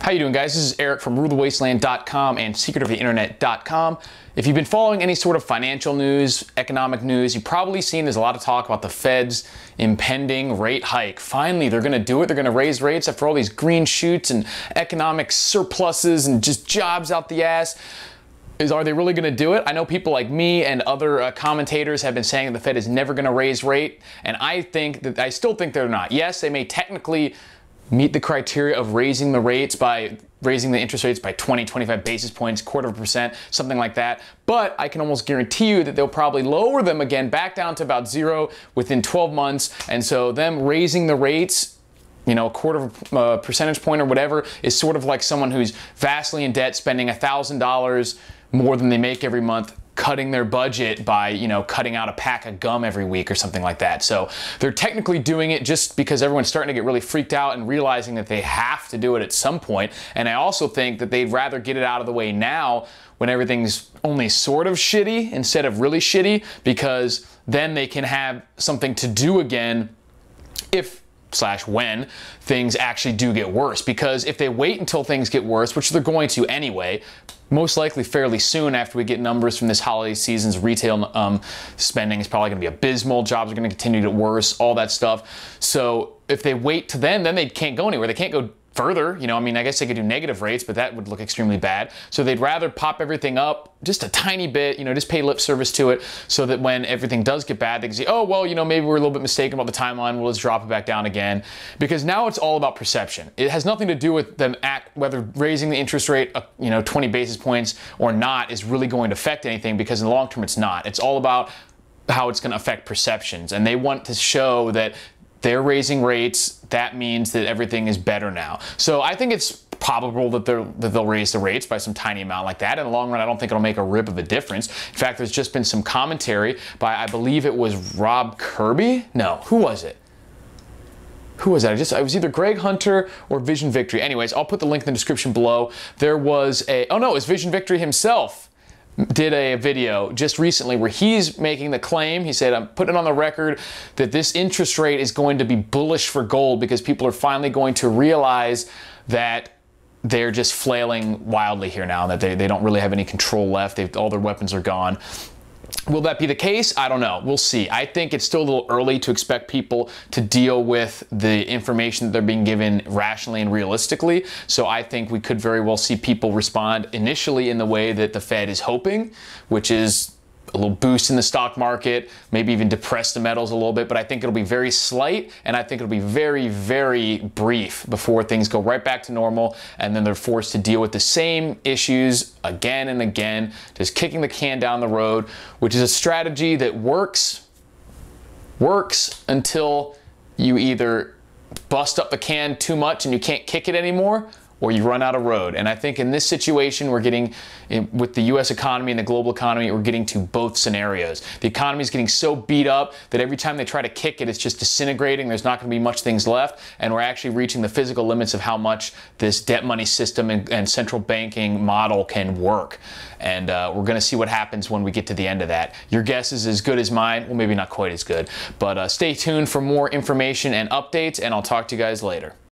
How you doing, guys? This is Eric from RuleTheWasteland.com and SecretOfTheInternet.com. If you've been following any sort of financial news, economic news, you've probably seen there's a lot of talk about the Fed's impending rate hike. Finally, they're going to do it. They're going to raise rates after all these green shoots and economic surpluses and just jobs out the ass. Are they really going to do it? I know people like me and other commentators have been saying that the Fed is never going to raise rate, and I still think they're not. Yes, they may technically meet the criteria of raising the interest rates by 20, 25 basis points, 1/4%, something like that. But I can almost guarantee you that they'll probably lower them again back down to about zero within 12 months. And so them raising the rates, you know, 1/4 percentage point or whatever, is sort of like someone who's vastly in debt, spending $1,000 more than they make every month, cutting their budget by, you know, cutting out a pack of gum every week or something like that. So they're technically doing it just because everyone's starting to get really freaked out and realizing that they have to do it at some point. And I also think that they'd rather get it out of the way now when everything's only sort of shitty instead of really shitty, because then they can have something to do again when things actually do get worse. Because if they wait until things get worse, which they're going to anyway, most likely fairly soon after we get numbers from this holiday season's retail spending is probably going to be abysmal. Jobs are going to continue to get worse, all that stuff. So if they wait to then they can't go anywhere. They can't go further. You know, I mean, I guess they could do negative rates, but that would look extremely bad. So they'd rather pop everything up just a tiny bit, you know, just pay lip service to it, so that when everything does get bad, they can say, oh, well, you know, maybe we're a little bit mistaken about the timeline. We'll just drop it back down again. Because now it's all about perception. It has nothing to do with them whether raising the interest rate, you know, 20 basis points or not is really going to affect anything, because in the long term, it's not. It's all about how it's going to affect perceptions. And they want to show that they're raising rates. That means that everything is better now. So I think it's probable that they'll raise the rates by some tiny amount like that. In the long run, I don't think it'll make a rip of a difference. In fact, there's just been some commentary by, I believe it was Rob Kirby. No, who was it? Who was that? It was either Greg Hunter or Vision Victory. Anyways, I'll put the link in the description below. There was it was Vision Victory himself did a video just recently where he's making the claim. He said, I'm putting it on the record that this interest rate is going to be bullish for gold, because people are finally going to realize that they're just flailing wildly here now, that they don't really have any control left. All their weapons are gone. Will that be the case? I don't know. We'll see. I think it's still a little early to expect people to deal with the information that they're being given rationally and realistically. So I think we could very well see people respond initially in the way that the Fed is hoping, which is a little boost in the stock market, maybe even depress the metals a little bit, but I think it'll be very slight, and I think it'll be very, very brief before things go right back to normal, and then they're forced to deal with the same issues again and again, just kicking the can down the road, which is a strategy that works until you either bust up the can too much and you can't kick it anymore, or you run out of road. And I think in this situation, we're getting, with the US economy and the global economy, we're getting to both scenarios. The economy is getting so beat up that every time they try to kick it, it's just disintegrating. There's not going to be much things left. And we're actually reaching the physical limits of how much this debt money system and central banking model can work. And we're going to see what happens when we get to the end of that. Your guess is as good as mine. Well, maybe not quite as good. But stay tuned for more information and updates, and I'll talk to you guys later.